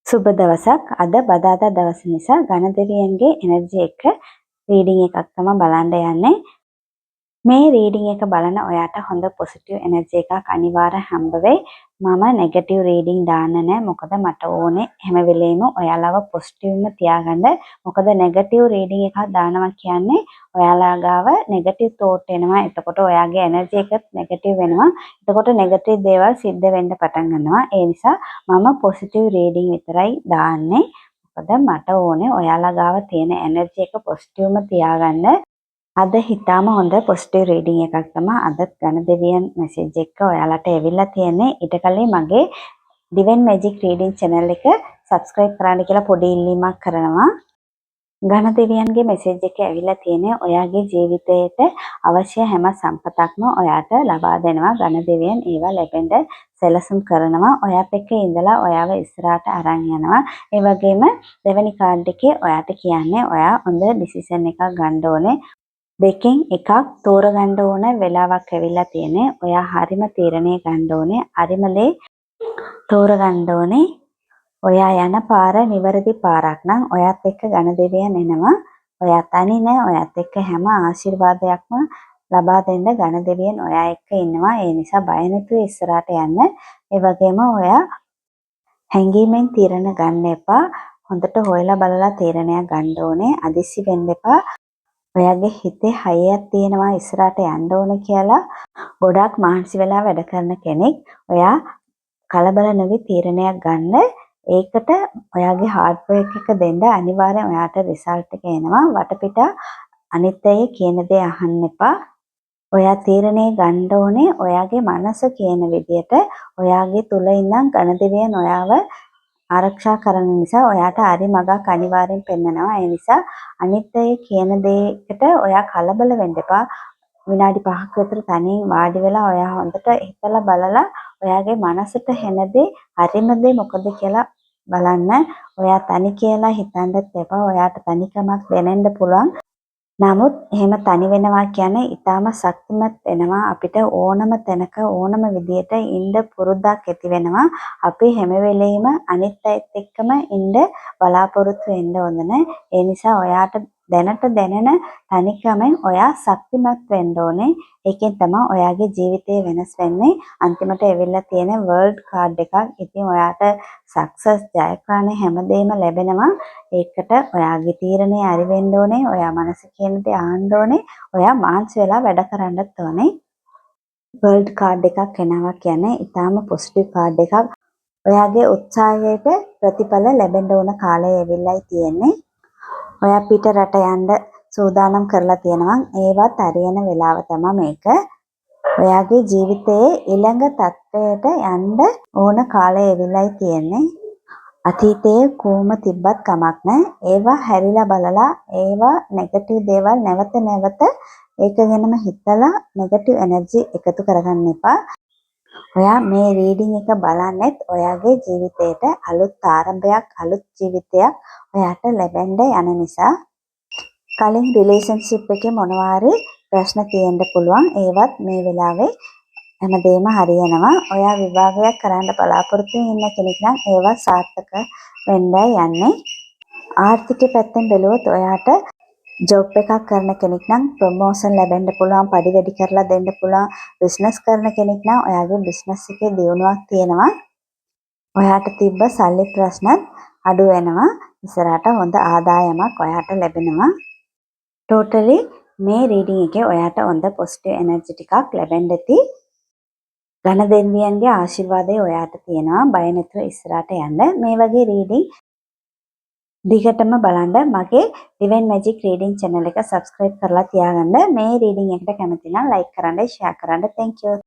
සුබ දවසක්. අද බදාදා දවස නිසා ගණදෙවියන්ගේ එනර්ජි එක රීඩින් එකක් තමයි බලන්න යන්නේ. මේ රීඩින් එක බලන ඔයාට හොඳ පොසිටිව් එනර්ජි එකක් අනිවාර්යෙන් හම්බ වෙයි. මම නෙගටිව් රීඩින් දාන්න නැහැ. මොකද මට ඕනේ හැම වෙලෙම ඔයාලව පොසිටිව්ම තියාගන්න. මොකද නෙගටිව් රීඩින් එකක් දානවා කියන්නේ ඔයාලා ගාව නෙගටිව් තෝට් එනවා. එතකොට ඔයාගේ එනර්ජි එකත් නෙගටිව් වෙනවා. එතකොට නෙගටිව් දේවල් සිද්ධ වෙන්න පටන් ගන්නවා. ඒ නිසා මම පොසිටිව් රීඩින් විතරයි දාන්නේ. මොකද මට ඕනේ ඔයාලා ගාව තියෙන එනර්ජි එක පොසිටිව්ම තියාගන්න. අද හිතාම හොඳ පොසිටිව් රීඩින් එකක් තමයි අදත් ගණදෙවියන් මෙසේජ් එක ඔයාලට ඇවිල්ලා තියෙන්නේ. ඊට කලින් මගේ ඩිවයින් මැජික් රීඩින් channel එක subscribe කරන්න කියලා පොඩි ඉල්ලීමක් කරනවා. ගණදෙවියන්ගේ මෙසේජ් එක ඇවිල්ලා තියෙන්නේ ඔයාගේ ජීවිතයට අවශ්‍ය හැම සම්පතක්ම ඔයාට ලබා දෙනවා. ගණදෙවියන් ඒවා ලැබෙන්න සැලසුම් කරනවා. ඔයාත් එක්ක ඉඳලා ඔයාව ඉස්සරහට අරන් යනවා. ඒ වගේම දෙවෙනි කාඩ් එකේ ඔයාට කියන්නේ ඔයා හොඳ ඩිසිෂන් එකක් ගන්න ඕනේ. දෙකෙන් එකක් තෝරගන්න ඕන වෙලාවක් ඇවිල්ලා තියෙන්නේ. ඔයා හරිම තීරණය ගන්න ඕනේ. හරිම දේ තෝරගන්න ඕනේ. ඔයා යන පාර නිවැරදි පාරක් නම් ඔයත් එක්ක ගණදෙවියන් එනවා. ඔයා තනි නෑ. ඔයත් එක්ක හැම ආශිර්වාදයක්ම ලබා දෙන්න ගණදෙවියන් ඔයා එක්ක ඉන්නවා. ඒ නිසා බය නැතුව ඉස්සරහට යන්න. ඒ වගේම ඔයා හැංගීමෙන් තීරණ ගන්න එපා. හොඳට හොයලා බලලා තීරණයක් ගන්න ඕනේ. අදිස්සි වෙන්න එපා. ඔයාගේ හිතේ හයියක් තියෙනවා ඉස්සරහට යන්න ඕන කියලා ගොඩක් මහන්සි වෙලා වැඩ කරන කෙනෙක්. ඔයා කලබල නොවි තීරණයක් ගන්න. ඒකට ඔයාගේ හાર્ඩ් වර්ක් එක දෙන්න අනිවාර්යෙන් ඔයාට රිසල්ට් එක එනවා. වටපිට අනිත් අය කියන දේ අහන්න එපා. ඔයා තීරණය ගන්න ඕනේ ඔයාගේ මනස කියන විදියට. ඔයාගේ තුල ඉඳන් ගණදෙවියන් ඔයාව ආරක්ෂා කරන නිසා ඔයාට හරි මගක් අනිවාර්යෙන් පෙන්නනවා. ඒ නිසා අනිත් අය කියන දේකට ඔයා කලබල වෙන්න එපා. විනාඩි 5ක් විතර තනියෙන් වාඩි වෙලා ඔයා හොඳට හිතලා බලලා ඔයාගේ මනසට හෙන දේ හරිම දේ මොකද කියලා බලන්න. ඔයා තනි කියලා හිතන්නත් එපා. ඔයාට තනිකමක් දැනෙන්න පුළුවන්. නමුත් එහෙම තනි වෙනවා කියන්නේ ඊටාම ශක්තිමත් වෙනවා. අපිට ඕනම තැනක ඕනම විදියට ඉන්න පුරුද්දක් ඇති වෙනවා. අපි හැම වෙලෙම අනිත් අයත් එක්කම ඉන්න බලාපොරොත්තු වෙන්න ඕන නැහැ. ඒ නිසා ඔයාට දැනට දැනෙන තනිකමෙන් ඔයා ශක්තිමත් වෙන්න ඕනේ. ඒකෙන් තමයි ඔයාගේ ජීවිතේ වෙනස් වෙන්නේ. අන්තිමට එවිල්ලා තියෙන වර්ල්ඩ් කාඩ් එකක්. ඉතින් ඔයාට සක්සස් ජයග්‍රහණ හැමදේම ලැබෙනවා. ඒකට ඔයාගේ තීරණය හරි වෙන්න ඕනේ. ඔයා මනස කියන දේ අහන්න ඕනේ. ඔයා මාන්සි වෙලා වැඩ කරන්නත් ඕනේ. වර්ල්ඩ් කාඩ් එකක් එනවා කියන්නේ ඊටාම පොසිටිව් කාඩ් එකක්. ඔයාගේ උත්සාහයට ප්‍රතිඵල ලැබෙන්න ඕන කාලය ඇවිල්ලායි තියෙන්නේ. ඔයා පිට රට යන්න සූදානම් කරලා තියෙනවා. ඒවත් හරියන වෙලාව තමයි මේක. ඔයාගේ ජීවිතයේ ඊළඟ තත්ත්වයට යන්න ඕන කාලය ඇවිල්ලායි තියෙන්නේ. අතීතයේ කොහොම තිබ්බත් කමක් නැහැ. ඒවා හැරිලා බලලා ඒවා නෙගටිව් දේවල් නැවත නැවත ඒක ගැනම හිතලා නෙගටිව් එනර්ජි එකතු කරගන්න එපා. ඔයා මේ රීඩින් එක බලන්නෙත් ඔයාගේ ජීවිතේට අලුත් ආරම්භයක්, අලුත් ජීවිතයක් ඔයාට ලැබෙන්න යන නිසා. කලින් රිලේෂන්ෂිප් එකේ මොනවාරි ප්‍රශ්න තියෙන්න පුළුවන්. ඒවත් මේ වෙලාවේ හැමදේම හරියනවා. ඔයා විභාගයක් කරන්න බලාපොරොත්තු ඉන්න කෙනෙක් නම් ඒවා සාර්ථක වෙන්න යන්නේ. ආර්ථික පැත්තෙන් බැලුවොත් ඔයාට ජොබ් එකක් කරන කෙනෙක් නම් ප්‍රොමෝෂන් ලැබෙන්න පුළුවන්, පඩි වැඩි කරලා දෙන්න පුළුවන්. බිස්නස් කරන කෙනෙක් නම් ඔයාගේ බිස්නස් එකේ දියුණුවක් තියෙනවා. ඔයාට තිබ්බ සල්ලි ප්‍රශ්නත් අඩු වෙනවා. ඉස්සරහට හොඳ ආදායමක් ඔයාට ලැබෙනවා. ටෝටලි මේ රීඩින් එකේ ඔයාට හොඳ පොසිටිව් එනර්ජි ටිකක් ලැබෙන්න ඇති. ගණදෙවියන්ගේ ආශිර්වාදය ඔයාට තියෙනවා. බය නැතුව ඉස්සරහට යන්න. මේ වගේ රීඩින් දිගටම බලන්න මගේ ඩිවයින් මැජික් රීඩින් channel එක subscribe කරලා තියාගන්න. මේ රීඩින් එකට කැමති නම් like කරන්න, share කරන්න. Thank you.